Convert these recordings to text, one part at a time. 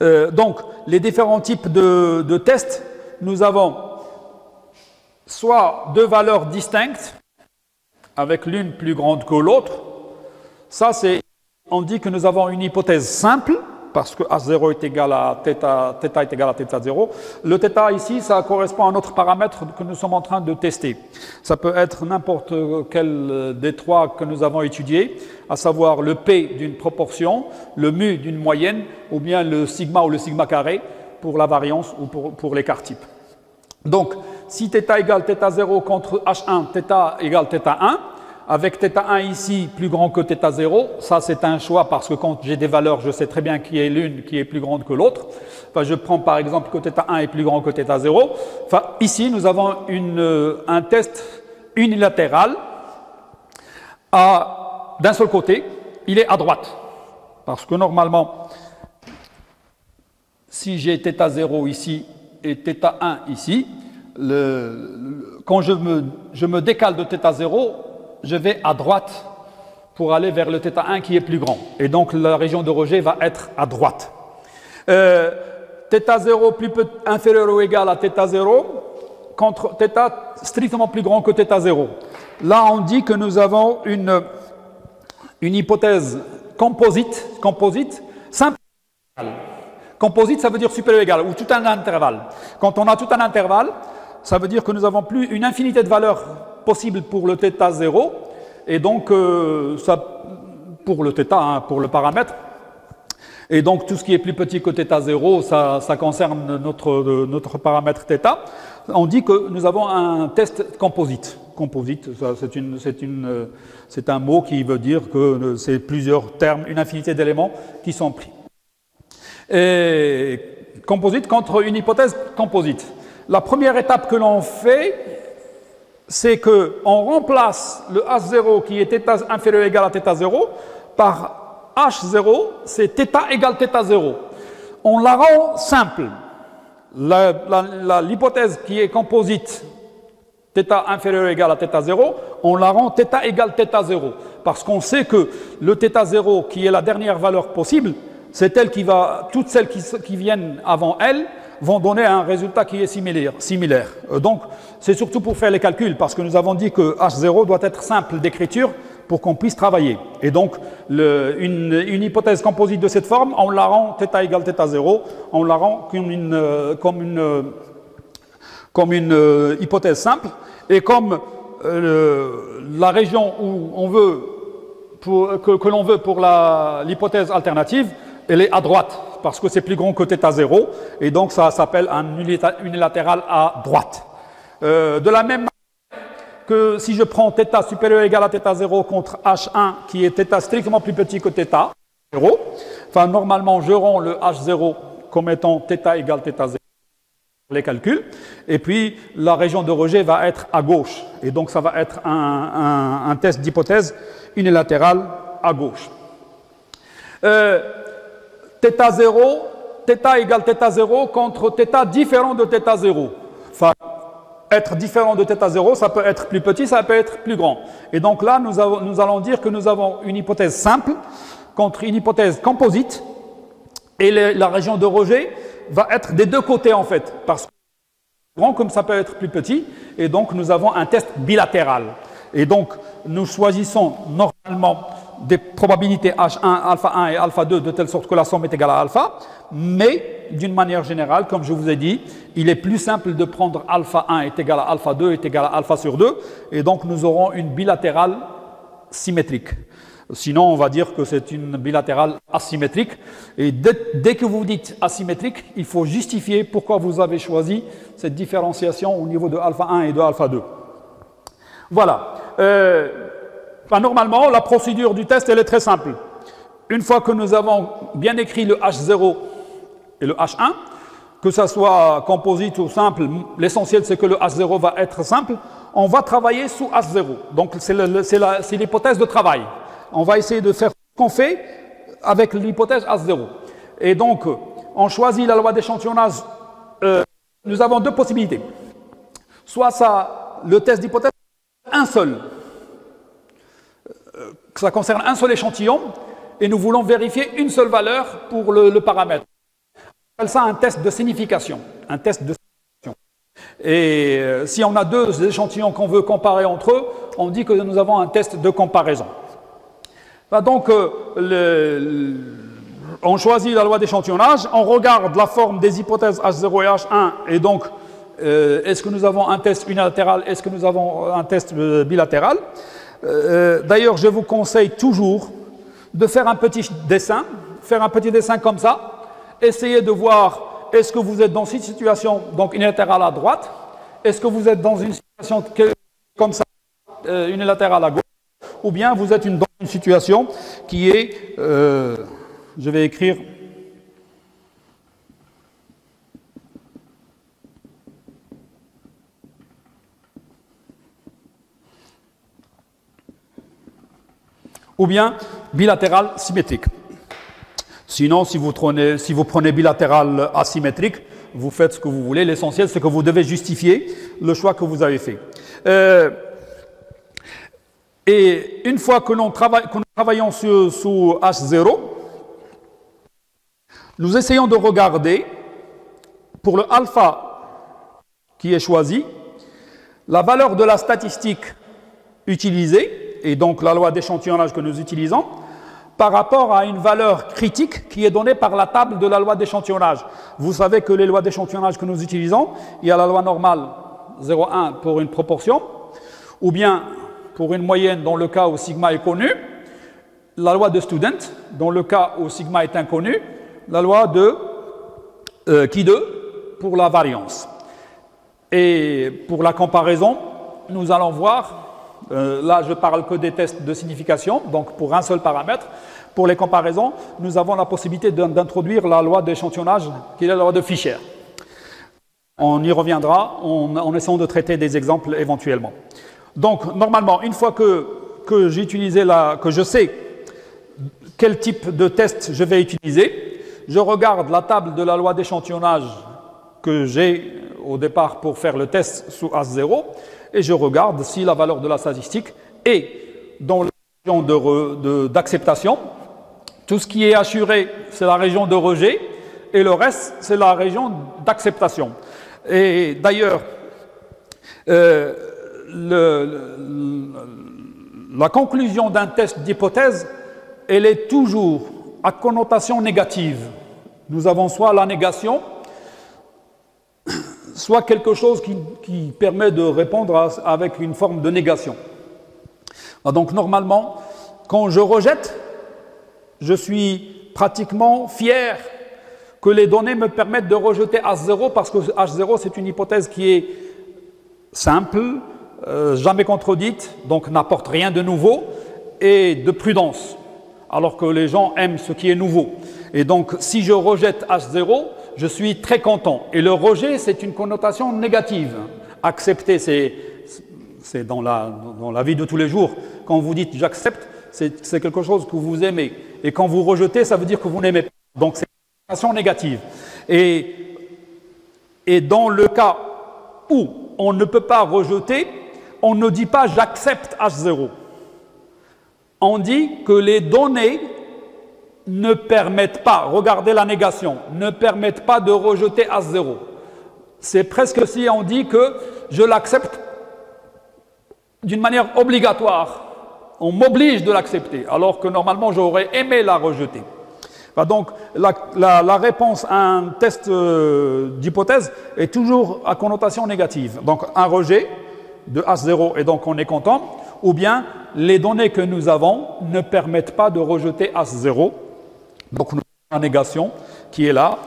Donc, les différents types de tests, nous avons soit deux valeurs distinctes, avec l'une plus grande que l'autre. Ça, on dit que nous avons une hypothèse simple, parce que H0 est égal à θ est égal à θ0. Le θ ici, ça correspond à notre paramètre que nous sommes en train de tester. Ça peut être n'importe quel des trois que nous avons étudiés, à savoir le P d'une proportion, le mu d'une moyenne, ou bien le sigma ou le sigma carré pour la variance ou pour l'écart type. Donc, si θ égale θ0 contre H1, θ égale θ1, avec θ1 ici plus grand que θ0, ça c'est un choix parce que quand j'ai des valeurs, je sais très bien qui est l'une qui est plus grande que l'autre. Enfin, je prends par exemple que θ1 est plus grand que θ0. Enfin, ici, nous avons un test unilatéral d'un seul côté, il est à droite. Parce que normalement, si j'ai θ0 ici et θ1 ici, quand je me décale de θ0, je vais à droite pour aller vers le θ1 qui est plus grand. Et donc la région de rejet va être à droite. θ0 inférieur ou égal à θ0 contre θ strictement plus grand que θ0. Là, on dit que nous avons une hypothèse composite simple. Composite, ça veut dire supérieur ou égal, ou tout un intervalle. Quand on a tout un intervalle, ça veut dire que nous avons plus une infinité de valeurs possibles pour le θ0, et donc pour le θ, pour le paramètre. Et donc tout ce qui est plus petit que θ0, ça concerne notre paramètre θ. On dit que nous avons un test composite. Composite, c'est un mot qui veut dire que c'est plusieurs termes, une infinité d'éléments qui sont pris. Et composite contre une hypothèse composite. La première étape que l'on fait, c'est qu'on remplace le H0 qui est θ inférieur ou égal à θ0 par H0, c'est θ égale θ0. On la rend simple. L'hypothèse qui est composite, θ inférieur ou égal à θ0, on la rend θ égale θ0. Parce qu'on sait que le θ0 qui est la dernière valeur possible, c'est elle qui va, toutes celles qui viennent avant elle, vont donner un résultat qui est similaire. Donc, c'est surtout pour faire les calculs, parce que nous avons dit que H0 doit être simple d'écriture pour qu'on puisse travailler. Et donc, une hypothèse composite de cette forme, on la rend θ égale θ0, on la rend comme une hypothèse simple, et comme la région où on veut, que l'on veut pour l'hypothèse alternative, elle est à droite, parce que c'est plus grand que θ0, et donc ça s'appelle un unilatéral à droite. De la même manière que si je prends θ supérieur ou égal à θ0 contre H1, qui est θ strictement plus petit que θ0, enfin normalement je rends le H0 comme étant θ égale θ0, les calculs, et puis la région de rejet va être à gauche, et donc ça va être un test d'hypothèse unilatérale à gauche. θ0, θ égale θ0 contre θ différent de θ0. Enfin, être différent de θ0, ça peut être plus petit, ça peut être plus grand. Et donc là, nous allons dire que nous avons une hypothèse simple contre une hypothèse composite, et la région de rejet va être des deux côtés en fait, parce que grand comme ça peut être plus petit, et donc nous avons un test bilatéral. Et donc nous choisissons normalement des probabilités H1, alpha 1 et alpha 2 de telle sorte que la somme est égale à alpha, mais d'une manière générale, comme je vous ai dit, il est plus simple de prendre alpha 1 est égal à alpha 2 est égal à alpha sur 2, et donc nous aurons une bilatérale symétrique. Sinon, on va dire que c'est une bilatérale asymétrique, et dès que vous dites asymétrique, il faut justifier pourquoi vous avez choisi cette différenciation au niveau de alpha 1 et de alpha 2. Voilà. Normalement, la procédure du test, elle est très simple. Une fois que nous avons bien écrit le H0 et le H1, que ça soit composite ou simple, l'essentiel c'est que le H0 va être simple, on va travailler sous H0. Donc c'est l'hypothèse de travail. On va essayer de faire ce qu'on fait avec l'hypothèse H0. Et donc, on choisit la loi d'échantillonnage. Nous avons deux possibilités. Soit le test d'hypothèse, un seul. Ça concerne un seul échantillon, et nous voulons vérifier une seule valeur pour le paramètre. appelle ça un test de signification. Un test de signification. Et si on a deux échantillons qu'on veut comparer entre eux, on dit que nous avons un test de comparaison. Donc, on choisit la loi d'échantillonnage, on regarde la forme des hypothèses H0 et H1, et donc, est-ce que nous avons un test unilatéral, est-ce que nous avons un test bilatéral? D'ailleurs, je vous conseille toujours de faire un petit dessin, comme ça, essayez de voir, est-ce que vous êtes dans cette situation, donc unilatérale à droite, est-ce que vous êtes dans une situation comme ça, unilatérale à gauche, ou bien vous êtes dans une situation qui est, je vais écrire, ou bien bilatéral symétrique. Sinon, si vous prenez bilatéral asymétrique, vous faites ce que vous voulez. L'essentiel, c'est que vous devez justifier le choix que vous avez fait. Et une fois que nous travaillons sous H0, nous essayons de regarder, pour le alpha qui est choisi, la valeur de la statistique utilisée, et donc la loi d'échantillonnage que nous utilisons, par rapport à une valeur critique qui est donnée par la table de la loi d'échantillonnage. Vous savez que les lois d'échantillonnage que nous utilisons, il y a la loi normale 0,1 pour une proportion, ou bien pour une moyenne dans le cas où sigma est connu, la loi de Student dans le cas où sigma est inconnu, la loi de Qui2 pour la variance. Et pour la comparaison, nous allons voir, là je parle que des tests de signification, donc pour un seul paramètre. Pour les comparaisons, nous avons la possibilité d'introduire la loi d'échantillonnage, qui est la loi de Fisher. On y reviendra en essayant de traiter des exemples éventuellement. Donc, normalement, une fois que je sais quel type de test je vais utiliser, je regarde la table de la loi d'échantillonnage que j'ai au départ pour faire le test sous H0, et je regarde si la valeur de la statistique est dans la région d'acceptation. Tout ce qui est assuré, c'est la région de rejet, et le reste, c'est la région d'acceptation. Et d'ailleurs, la conclusion d'un test d'hypothèse, elle est toujours à connotation négative. Nous avons soit la négation, soit quelque chose qui permet de répondre avec une forme de négation. Donc normalement, quand je rejette, je suis pratiquement fier que les données me permettent de rejeter H0 parce que H0 c'est une hypothèse qui est simple, jamais contredite, donc n'apporte rien de nouveau et de prudence, alors que les gens aiment ce qui est nouveau. Et donc si je rejette H0, je suis très content. Et le rejet, c'est une connotation négative. Accepter, c'est dans la vie de tous les jours. Quand vous dites j'accepte, c'est quelque chose que vous aimez. Et quand vous rejetez, ça veut dire que vous n'aimez pas. Donc c'est une connotation négative. Et dans le cas où on ne peut pas rejeter, on ne dit pas j'accepte H0. On dit que les données ne permettent pas, regardez la négation, ne permettent pas de rejeter H0. C'est presque si on dit que je l'accepte d'une manière obligatoire. On m'oblige de l'accepter, alors que normalement j'aurais aimé la rejeter. Donc la réponse à un test d'hypothèse est toujours à connotation négative. Donc un rejet de H0 et donc on est content, ou bien les données que nous avons ne permettent pas de rejeter H0. Donc nous avons la négation qui est là.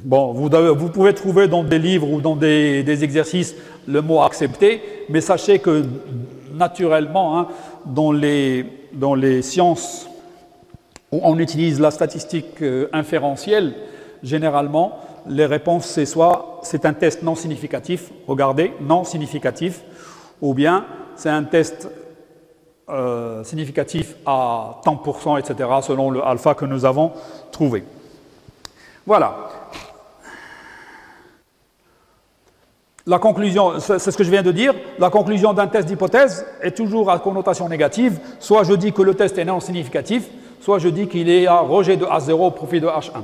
Bon, vous pouvez trouver dans des livres ou dans des exercices le mot accepter, mais sachez que naturellement, hein, dans les sciences où on utilise la statistique inférentielle, généralement, les réponses, c'est un test non significatif, regardez, non significatif, ou bien c'est un test significatif à tant %, etc., selon le alpha que nous avons trouvé. Voilà. La conclusion, c'est ce que je viens de dire, la conclusion d'un test d'hypothèse est toujours à connotation négative. Soit je dis que le test est non significatif, soit je dis qu'il est à rejet de H0 au profit de H1.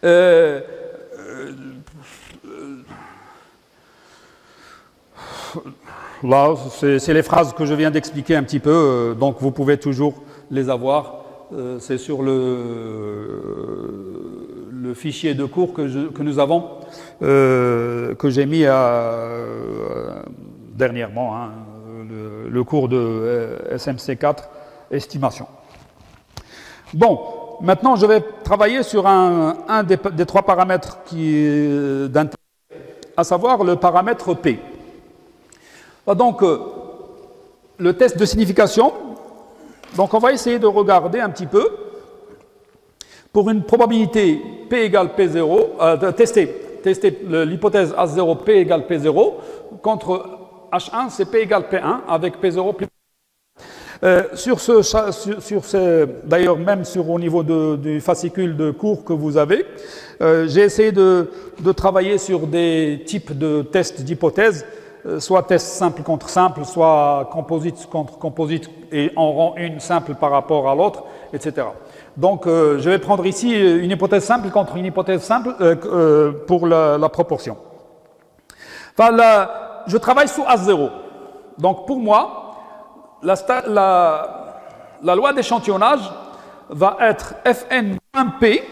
Euh, Là, c'est les phrases que je viens d'expliquer un petit peu, donc vous pouvez toujours les avoir. C'est sur le fichier de cours que nous avons, que j'ai mis dernièrement, hein, le cours de SMC4, estimation. Bon, maintenant je vais travailler sur un des trois paramètres d'intérêt, à savoir le paramètre P. Donc, le test de signification, donc on va essayer de regarder un petit peu pour une probabilité P égale P0, de tester l'hypothèse H0 P égale P0 contre H1 c'est P égale P1 avec P0 plus. D'ailleurs même au niveau du fascicule de cours que vous avez, j'ai essayé de travailler sur des types de tests d'hypothèse, soit test simple contre simple, soit composite contre composite, et on rend une simple par rapport à l'autre, etc. Donc je vais prendre ici une hypothèse simple contre une hypothèse simple pour la proportion. Enfin, je travaille sous H0. Donc pour moi, la loi d'échantillonnage va être Fn moins P